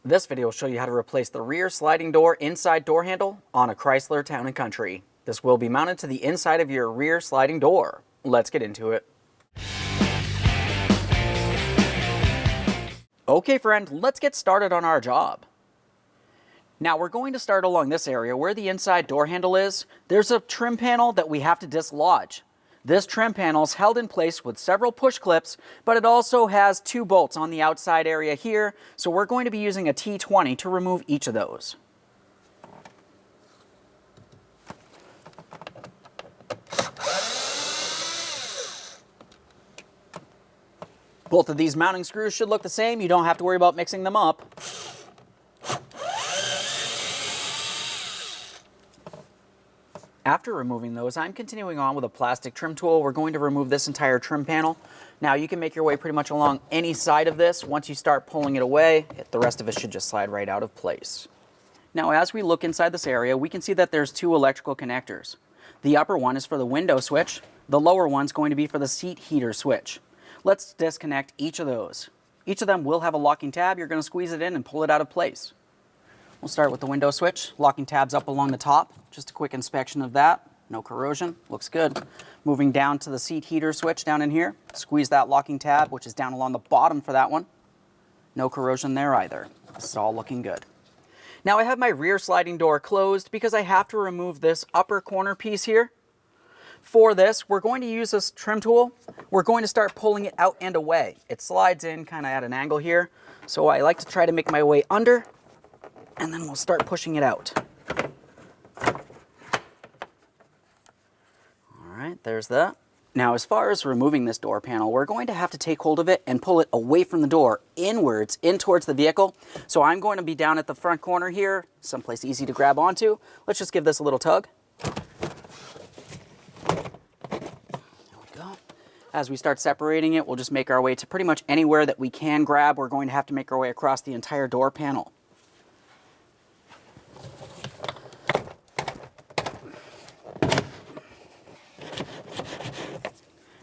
This video will show you how to replace the rear sliding door inside door handle on a Chrysler Town & Country. This will be mounted to the inside of your rear sliding door. Let's get into it. Okay friend, let's get started on our job. Now we're going to start along this area where the inside door handle is. There's a trim panel that we have to dislodge. This trim panel is held in place with several push clips, but it also has 2 bolts on the outside area here, so we're going to be using a T20 to remove each of those. Both of these mounting screws should look the same. You don't have to worry about mixing them up. After removing those, I'm continuing on with a plastic trim tool. We're going to remove this entire trim panel. Now you can make your way pretty much along any side of this. Once you start pulling it away, the rest of it should just slide right out of place. Now as we look inside this area, we can see that there's 2 electrical connectors. The upper one is for the window switch. The lower one's going to be for the seat heater switch. Let's disconnect each of those. Each of them will have a locking tab. You're going to squeeze it in and pull it out of place. We'll start with the window switch. Locking tabs up along the top. Just a quick inspection of that. No corrosion. Looks good. Moving down to the seat heater switch down in here. Squeeze that locking tab, which is down along the bottom for that one. No corrosion there either. This is all looking good. Now I have my rear sliding door closed because I have to remove this upper corner piece here. For this, we're going to use this trim tool. We're going to start pulling it out and away. It slides in kind of at an angle here. So I like to try to make my way under, and then we'll start pushing it out. All right, there's that. Now, as far as removing this door panel, we're going to have to take hold of it and pull it away from the door, inwards, in towards the vehicle. So I'm going to be down at the front corner here, someplace easy to grab onto. Let's just give this a little tug. As we start separating it, we'll just make our way to pretty much anywhere that we can grab. We're going to have to make our way across the entire door panel.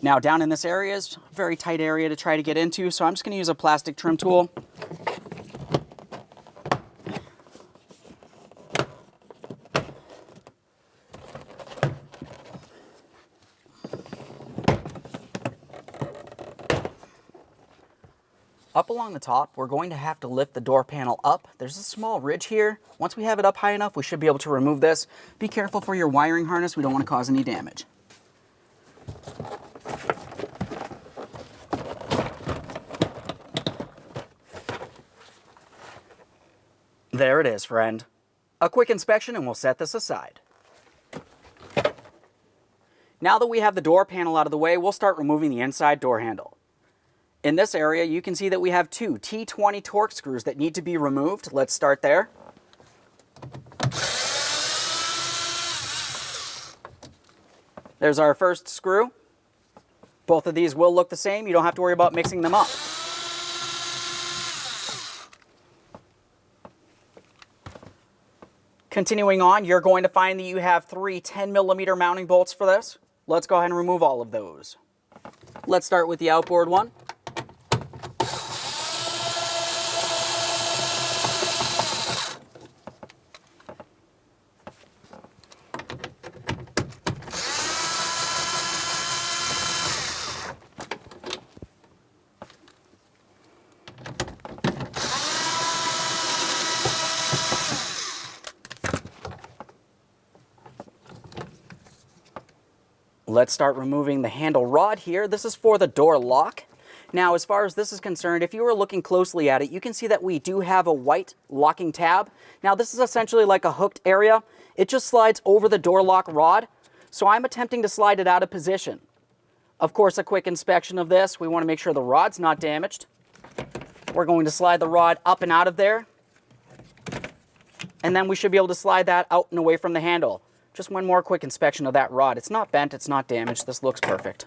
Now down in this area is a very tight area to try to get into, so I'm just going to use a plastic trim tool. Up along the top, we're going to have to lift the door panel up. There's a small ridge here. Once we have it up high enough, we should be able to remove this. Be careful for your wiring harness. We don't want to cause any damage. There it is, friend. A quick inspection and we'll set this aside. Now that we have the door panel out of the way, we'll start removing the inside door handle. In this area, you can see that we have 2 T20 torque screws that need to be removed. Let's start there. There's our first screw. Both of these will look the same. You don't have to worry about mixing them up. Continuing on, you're going to find that you have 3 10mm mounting bolts for this. Let's go ahead and remove all of those. Let's start with the outboard one. Let's start removing the handle rod here. This is for the door lock. Now, as far as this is concerned, if you were looking closely at it, you can see that we do have a white locking tab. Now, this is essentially like a hooked area. It just slides over the door lock rod. So I'm attempting to slide it out of position. Of course, a quick inspection of this. We want to make sure the rod's not damaged. We're going to slide the rod up and out of there. And then we should be able to slide that out and away from the handle. Just one more quick inspection of that rod. It's not bent, it's not damaged. This looks perfect.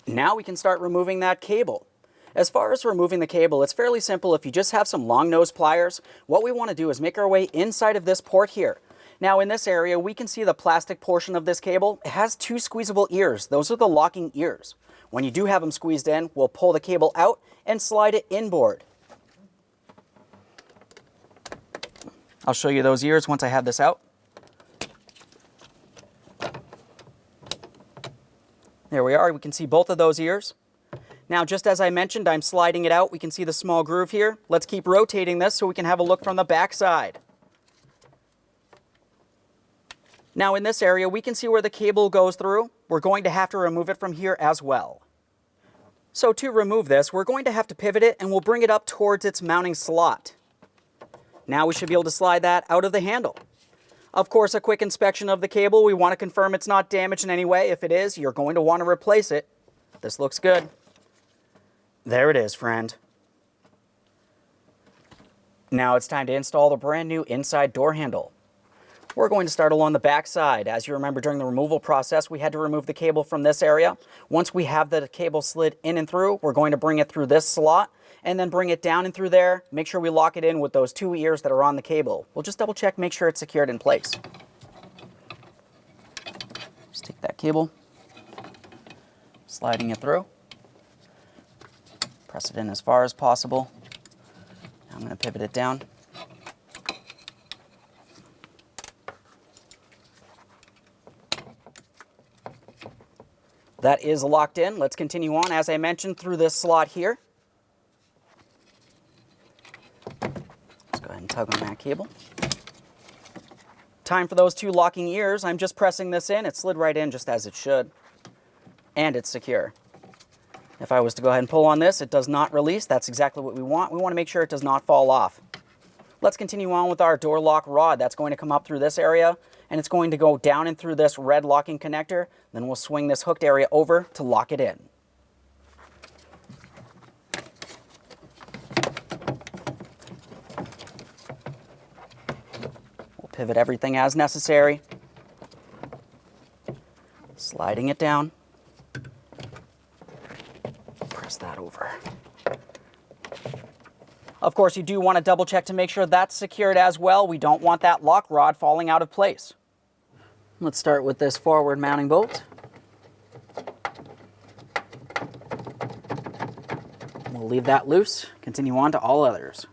Now we can start removing that cable. As far as removing the cable, it's fairly simple. If you just have some long nose pliers, what we want to do is make our way inside of this port here. Now in this area, we can see the plastic portion of this cable. It has 2 squeezable ears. Those are the locking ears. When you do have them squeezed in, we'll pull the cable out and slide it inboard. I'll show you those ears once I have this out. There we are. We can see both of those ears. Now, just as I mentioned, I'm sliding it out. We can see the small groove here. Let's keep rotating this so we can have a look from the back side. Now, in this area, we can see where the cable goes through. We're going to have to remove it from here as well. So to remove this, we're going to have to pivot it, and we'll bring it up towards its mounting slot. Now we should be able to slide that out of the handle. Of course, a quick inspection of the cable. We want to confirm it's not damaged in any way. If it is, you're going to want to replace it. This looks good. There it is, friend. Now it's time to install the brand new inside door handle. We're going to start along the back side. As you remember, during the removal process, we had to remove the cable from this area. Once we have the cable slid in and through, we're going to bring it through this slot and then bring it down and through there. Make sure we lock it in with those 2 ears that are on the cable. We'll just double check, make sure it's secured in place. Just take that cable, sliding it through. Press it in as far as possible. Now I'm going to pivot it down. That is locked in. Let's continue on, as I mentioned, through this slot here. Let's go ahead and tug on that cable. Time for those 2 locking ears. I'm just pressing this in. It slid right in just as it should. And it's secure. If I was to go ahead and pull on this, it does not release. That's exactly what we want. We want to make sure it does not fall off. Let's continue on with our door lock rod. That's going to come up through this area, and it's going to go down and through this red locking connector. Then we'll swing this hooked area over to lock it in. We'll pivot everything as necessary. Sliding it down. Press that over. Of course, you do want to double check to make sure that's secured as well. We don't want that lock rod falling out of place. Let's start with this forward mounting bolt. We'll leave that loose. Continue on to all others.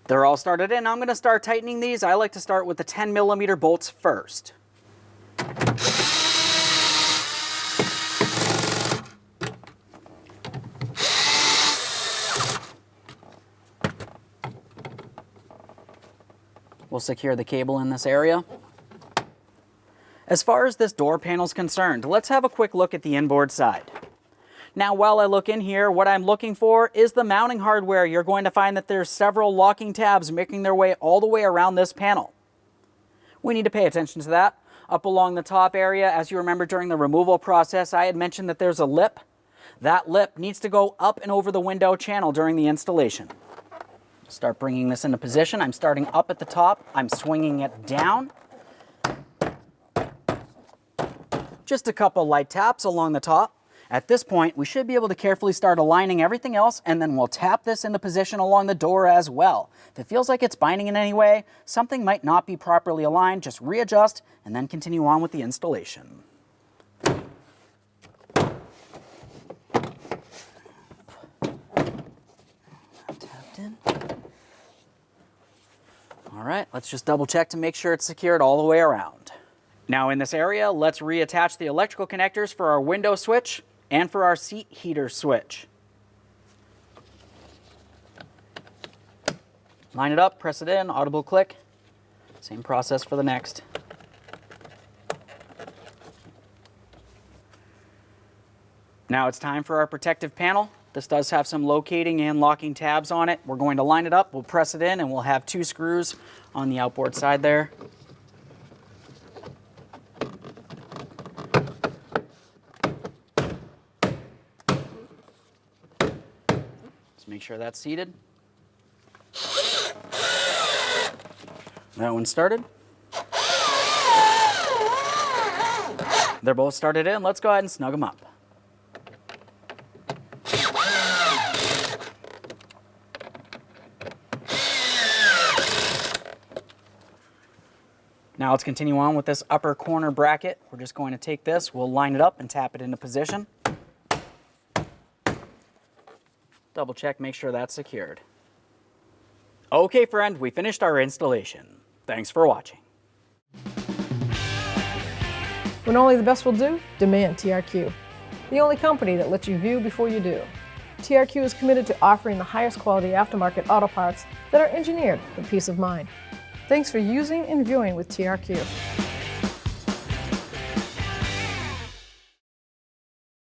They're all started in. I'm going to start tightening these. I like to start with the 10mm bolts first. We'll secure the cable in this area. As far as this door panel is concerned, let's have a quick look at the inboard side. Now, while I look in here, what I'm looking for is the mounting hardware. You're going to find that there's several locking tabs making their way all the way around this panel. We need to pay attention to that. Up along the top area, as you remember during the removal process, I had mentioned that there's a lip. That lip needs to go up and over the window channel during the installation. Start bringing this into position. I'm starting up at the top. I'm swinging it down. Just a couple light taps along the top. At this point, we should be able to carefully start aligning everything else, and then we'll tap this into position along the door as well. If it feels like it's binding in any way, something might not be properly aligned, just readjust and then continue on with the installation. Tapped in. All right, let's just double check to make sure it's secured all the way around. Now in this area, let's reattach the electrical connectors for our window switch and for our seat heater switch. Line it up, press it in, audible click. Same process for the next. Now it's time for our protective panel. This does have some locating and locking tabs on it. We're going to line it up, we'll press it in, and we'll have 2 screws on the outboard side there. Make sure that's seated. That one started. They're both started in. Let's go ahead and snug them up. Now let's continue on with this upper corner bracket. We're just going to take this, we'll line it up and tap it into position. Double check, make sure that's secured. Okay friend, we finished our installation. Thanks for watching. When only the best will do, demand TRQ. The only company that lets you view before you do. TRQ is committed to offering the highest quality aftermarket auto parts that are engineered for peace of mind. Thanks for using and viewing with TRQ.